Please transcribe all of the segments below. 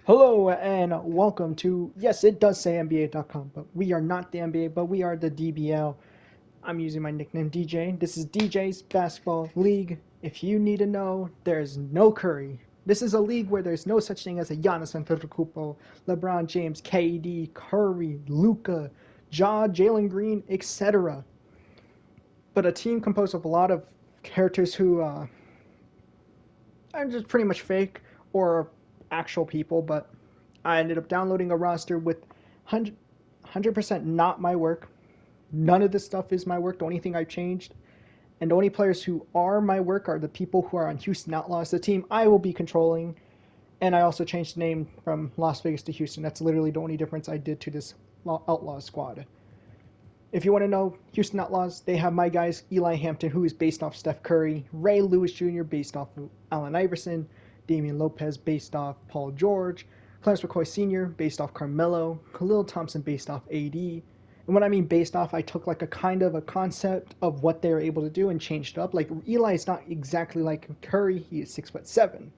Hello and welcome to, yes, it does say NBA.com, but we are not the NBA, but we are the DBL. I'm using my nickname DJ. This is DJ's Basketball League. If you need to know, there's no Curry. This is a league where there's no such thing as a Giannis Antetokounmpo, LeBron James, KD, Curry, Luka, Ja, Jalen Green, etc. But a team composed of a lot of characters who are just pretty much fake or actual people, but I ended up downloading a roster with 100% not my work. None of this stuff is my work. The only thing I've changed, and the only players who are my work are the people who are on Houston Outlaws, the team I will be controlling. And I also changed the name from Las Vegas to Houston. That's literally the only difference I did to this Outlaws squad. If you want to know Houston Outlaws, they have my guys Eli Hampton, who is based off Steph Curry, Ray Lewis Jr., based off of Allen Iverson, Damian Lopez, based off Paul George, Clarence McCoy Sr., based off Carmelo, Khalil Thompson, based off AD. And when I mean based off, I took like a kind of a concept of what they were able to do and changed it up. Like Eli is not exactly like Curry; he is 6'7".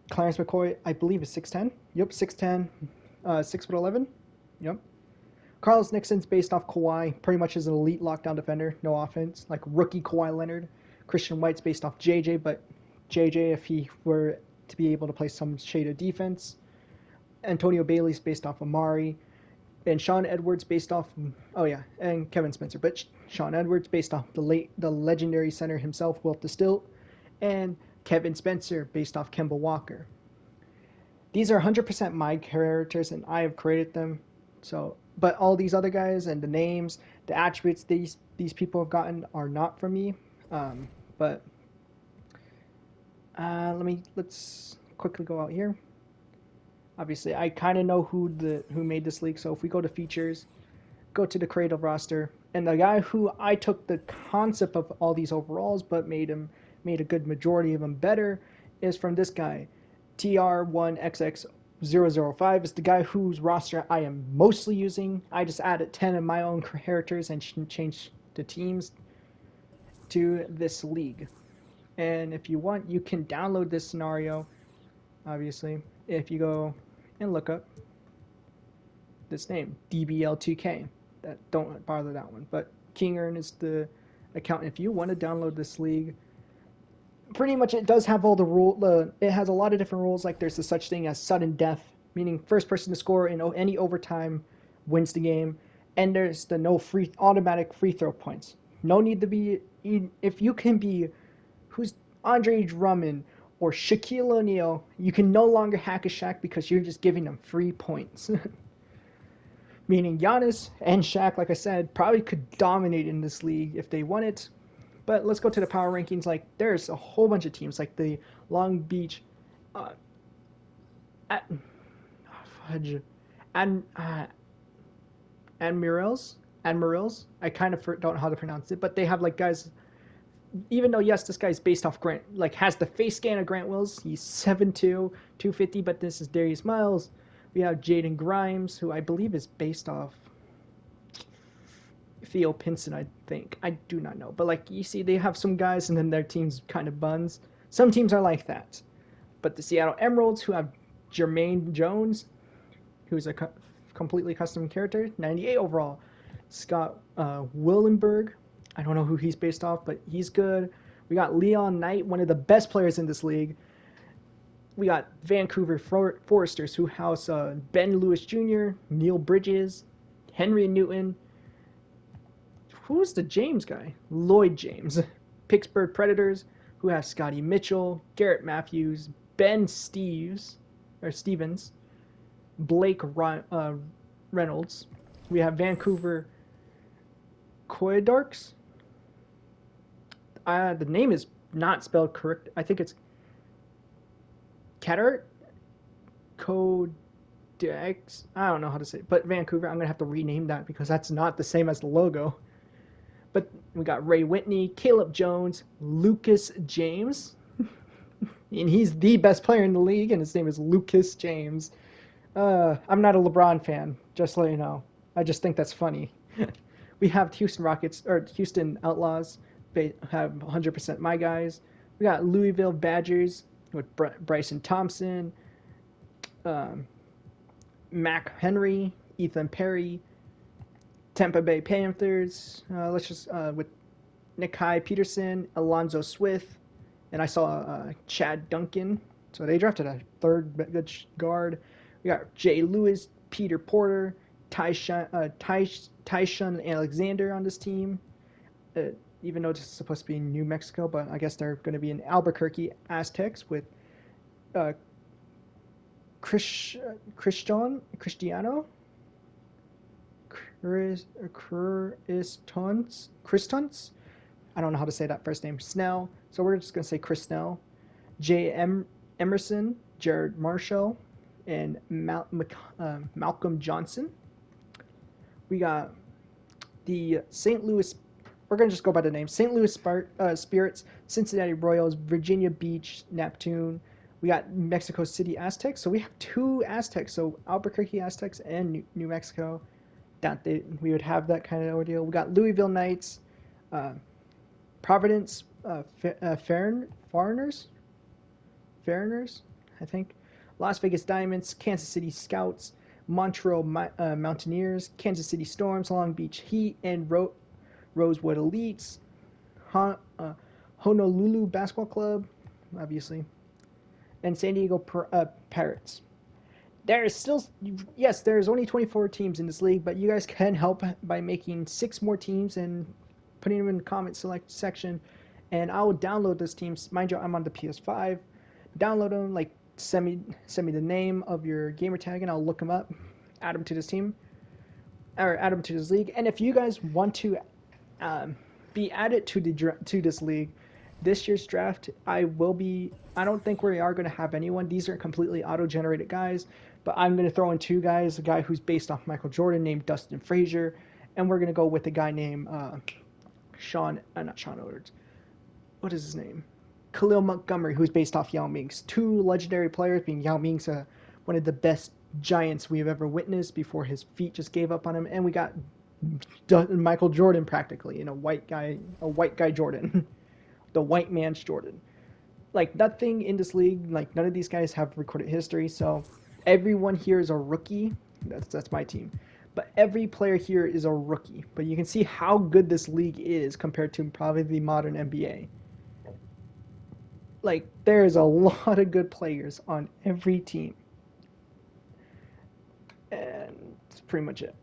Clarence McCoy, I believe, is 6'10". Yep, 6'10", 6'11". Yep. Carlos Nixon's based off Kawhi, pretty much as an elite lockdown defender, no offense, like rookie Kawhi Leonard. Christian White's based off JJ, but JJ, if he were to be able to play some shade of defense. Antonio Bailey's based off Amari. And Sean Edwards based off, oh yeah, and Kevin Spencer. But Sean Edwards based off the legendary center himself, Wilt Stilt. And Kevin Spencer based off Kemba Walker. These are 100% my characters, and I have created them. So, but all these other guys and the names, the attributes these people have gotten are not from me. But let's quickly go out here. Obviously, I kind of know who made this league. So if we go to features, go to the creative roster, and the guy who I took the concept of all these overalls, but made a good majority of them better, is from this guy, TR1XX005 is the guy whose roster I am mostly using. I just added 10 of my own characters and changed the teams to this league. And if you want, you can download this scenario, obviously, if you go and look up this name, DBL2k. That don't bother that one. But King Earn is the account. If you want to download this league, pretty much it does have all the rule. It has a lot of different rules. Like there's the such thing as sudden death, meaning first person to score in any overtime wins the game, and there's the no free automatic free throw points. No need to be if you can be who's Andre Drummond or Shaquille O'Neal, you can no longer hack a Shaq because you're just giving them free points. Meaning Giannis and Shaq, like I said, probably could dominate in this league if they won it. But let's go to the power rankings. Like there's a whole bunch of teams, like the Long Beach, uh, at, fudge, and Admirals. Admirals. I kind of don't know how to pronounce it, but they have like guys. Even though yes, this guy's based off Grant, like has the face scan of Grant Wills. He's 7'2", 250, but this is Darius Miles. We have Jaden Grimes, who I believe is based off Theo Pinson, I think. I do not know. But like you see, they have some guys and then their teams kind of buns. Some teams are like that. But the Seattle Emeralds, who have Jermaine Jones, who's a completely custom character, 98 overall. Scott Willenberg, I don't know who he's based off, but he's good. We got Leon Knight, one of the best players in this league. We got Vancouver Foresters, who house Ben Lewis Jr., Neil Bridges, Henry Newton, who's the James guy? Lloyd James. Pittsburgh Predators, who have Scotty Mitchell, Garrett Matthews, Ben Stevens, Blake Reynolds. We have Vancouver Coyodarks. The name is not spelled correct. I think it's Catart Codex. I don't know how to say it, but Vancouver. I'm gonna have to rename that because that's not the same as the logo. But we got Ray Whitney, Caleb Jones, Lucas James, and he's the best player in the league, and his name is Lucas James. I'm not a LeBron fan, just to let you know. I just think that's funny. We have Houston Rockets or Houston Outlaws. They have 100% my guys. We got Louisville Badgers with Bryson Thompson, um, Mac Henry, Ethan Perry, Tampa Bay Panthers. Let's just with Nikai Peterson, Alonzo Swift, and I saw Chad Duncan. So they drafted a third good guard. We got Jay Lewis, Peter Porter, Tyshawn Alexander on this team. Uh, even though it's supposed to be in New Mexico, but I guess they're going to be in Albuquerque Aztecs with uh, Cristiano Christons. I don't know how to say that first name. Snell. So we're just going to say Chris Snell. Emerson, Jared Marshall, and Malcolm Johnson. We got the St. Louis. We're going to just go by the name. St. Louis Spirits, Cincinnati Royals, Virginia Beach Neptune. We got Mexico City Aztecs. So we have two Aztecs. So Albuquerque Aztecs and New Mexico. We would have that kind of ordeal. We got Louisville Knights, uh, Providence Foreigners, I think. Las Vegas Diamonds, Kansas City Scouts, Montreal Mountaineers, Kansas City Storms, Long Beach Heat, and Rosewood Elites, Honolulu Basketball Club, obviously, and San Diego Pirates. There's still, yes, there's only 24 teams in this league, but you guys can help by making 6 more teams and putting them in the comment select section, and I will download those teams. Mind you, I'm on the PS5. Download them, like send me the name of your gamer tag, and I'll look them up, add them to this team, or add them to this league. And if you guys want to be added to this league, this year's draft, I don't think we are going to have anyone. These are completely auto-generated guys, but I'm going to throw in 2 guys. A guy who's based off Michael Jordan named Dustin Frazier, and we're going to go with a guy named not Sean Oates. What is his name? Khalil Montgomery, who's based off Yao Ming's. 2 legendary players, being Yao Ming's one of the best giants we have ever witnessed before his feet just gave up on him, and we got Michael Jordan practically, a white guy Jordan, the white man's Jordan. Like, nothing in this league, like none of these guys have recorded history, so everyone here is a rookie. That's my team. But every player here is a rookie. But you can see how good this league is compared to probably the modern NBA. Like, there's a lot of good players on every team. And that's pretty much it.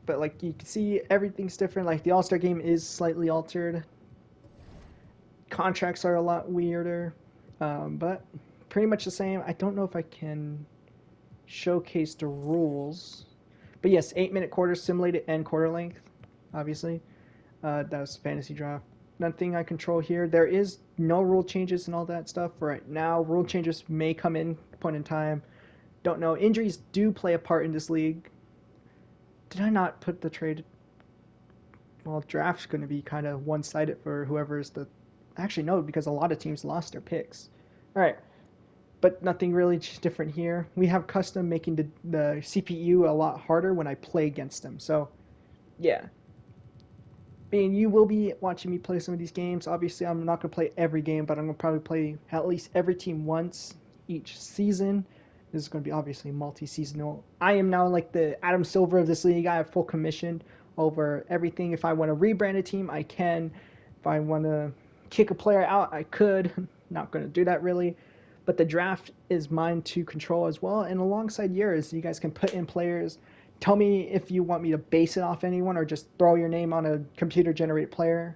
But, like, you can see everything's different. Like, the All-Star game is slightly altered. Contracts are a lot weirder. But pretty much the same. I don't know if I can showcase the rules. But yes, 8-minute quarters, simulated and quarter length, obviously. That was fantasy draft. Nothing I control here. There is no rule changes and all that stuff right now. Rule changes may come in point in time. Don't know. Injuries do play a part in this league. Did I not put the trade? Well, draft's going to be kind of one-sided for whoever's the... Actually, no, because a lot of teams lost their picks. All right. But nothing really different here. We have custom making the CPU a lot harder when I play against them. So, yeah. I mean, you will be watching me play some of these games. Obviously, I'm not going to play every game, but I'm going to probably play at least every team once each season. This is going to be obviously multi-seasonal. I am now like the Adam Silver of this league. I have full commission over everything. If I want to rebrand a team, I can. If I want to kick a player out, I could. Not going to do that really. But the draft is mine to control as well. And alongside yours, you guys can put in players. Tell me if you want me to base it off anyone or just throw your name on a computer-generated player.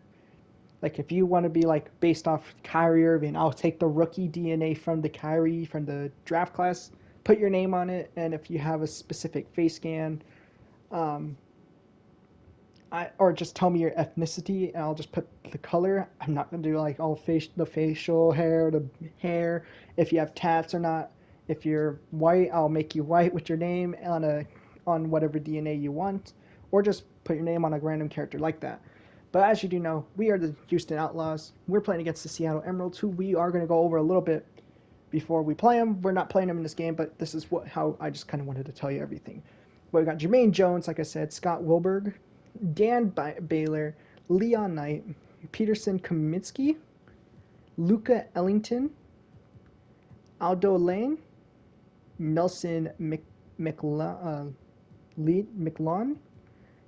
Like, if you want to be, like, based off Kyrie Irving, I'll take the rookie DNA from the Kyrie, from the draft class, put your name on it, and if you have a specific face scan, or just tell me your ethnicity, and I'll just put the color. I'm not going to do, like, the facial hair, the hair, if you have tats or not. If you're white, I'll make you white with your name on whatever DNA you want, or just put your name on a random character like that. But as you do know, we are the Houston Outlaws. We're playing against the Seattle Emeralds, who we are going to go over a little bit before we play them. We're not playing them in this game, but this is how I just kind of wanted to tell you everything. But we got Jermaine Jones, like I said, Scott Wilberg, Dan Baylor, Leon Knight, Peterson Kaminsky, Luca Ellington, Aldo Lane, Nelson McLawn,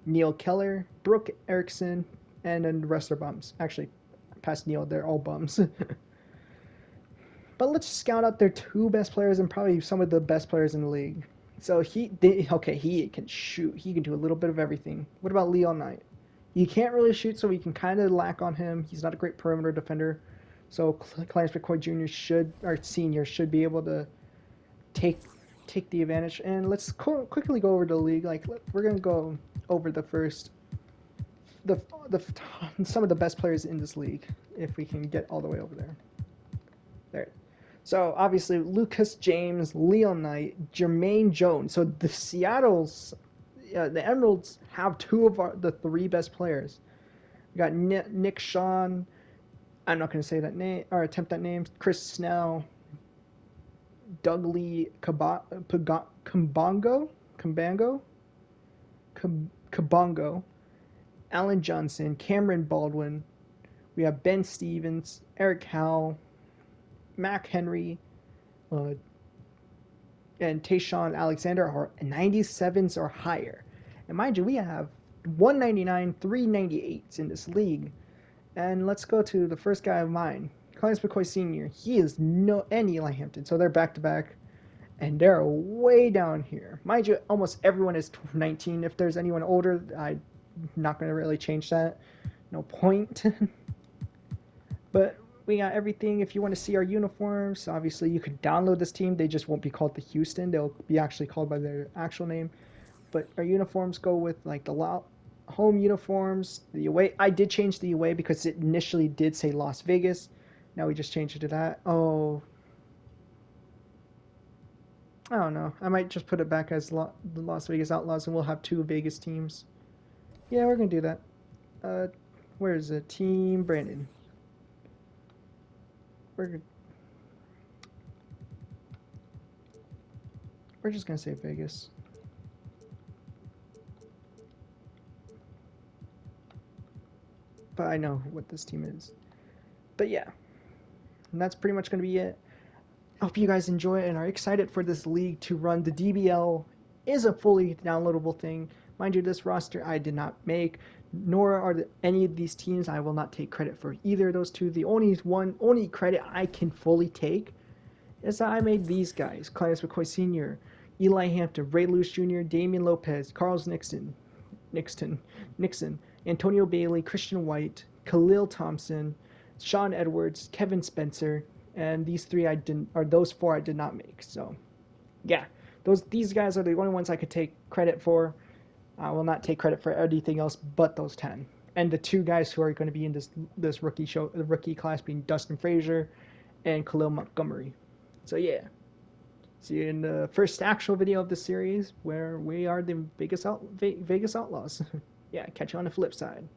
Neil Keller, Brooke Erickson, and then the rest are bums. Actually, past Neil, they're all bums. But let's scout out their two best players and probably some of the best players in the league. So he can shoot. He can do a little bit of everything. What about Leon Knight? He can't really shoot, so we can kind of lack on him. He's not a great perimeter defender. So Clarence McCoy Jr. Senior should be able to take take the advantage. And let's quickly go over the league. We're gonna go over the some of the best players in this league if we can get all the way over there. There. So obviously Lucas James, Leon Knight, Jermaine Jones. So the the Emeralds have two of the three best players. We got Nick Sean. I'm not going to say that name or attempt that name. Chris Snell, Doug Lee Kabongo, Alan Johnson, Cameron Baldwin. We have Ben Stevens, Eric Howell, Mac Henry, uh, and Tayshawn Alexander are 97s or higher. And mind you, we have 199, 398s in this league. And let's go to the first guy of mine, Clarence McCoy Sr. He is and Eli Hampton, so they're back to back, and they're way down here. Mind you, almost everyone is 19. If there's anyone older, I'm not going to really change that. No point. But we got everything. If you want to see our uniforms, obviously you could download this team. They just won't be called the Houston. They'll be actually called by their actual name. But our uniforms go with like the home uniforms. The away, I did change the away because it initially did say Las Vegas. Now we just changed it to that. Oh, I don't know. I might just put it back as the Las Vegas Outlaws, and we'll have two Vegas teams. Yeah, we're gonna do that. Uh, where is it? Team Brandon. We're we're just gonna say Vegas. But I know what this team is. But yeah, and that's pretty much gonna be it. I hope you guys enjoy it and are excited for this league to run. The DBL is a fully downloadable thing. Mind you, this roster I did not make, nor are any of these teams. I will not take credit for either of those two. The only credit I can fully take is that I made these guys: Clarence McCoy Sr., Eli Hampton, Ray Lewis Jr., Damian Lopez, Carlos Nixon, Antonio Bailey, Christian White, Khalil Thompson, Sean Edwards, Kevin Spencer, and those four I did not make. So yeah, these guys are the only ones I could take credit for. I will not take credit for anything else but those 10. And the two guys who are going to be in this rookie class being Dustin Frazier and Khalil Montgomery. So yeah, see you in the first actual video of the series where we are the Vegas Outlaws. Yeah, catch you on the flip side.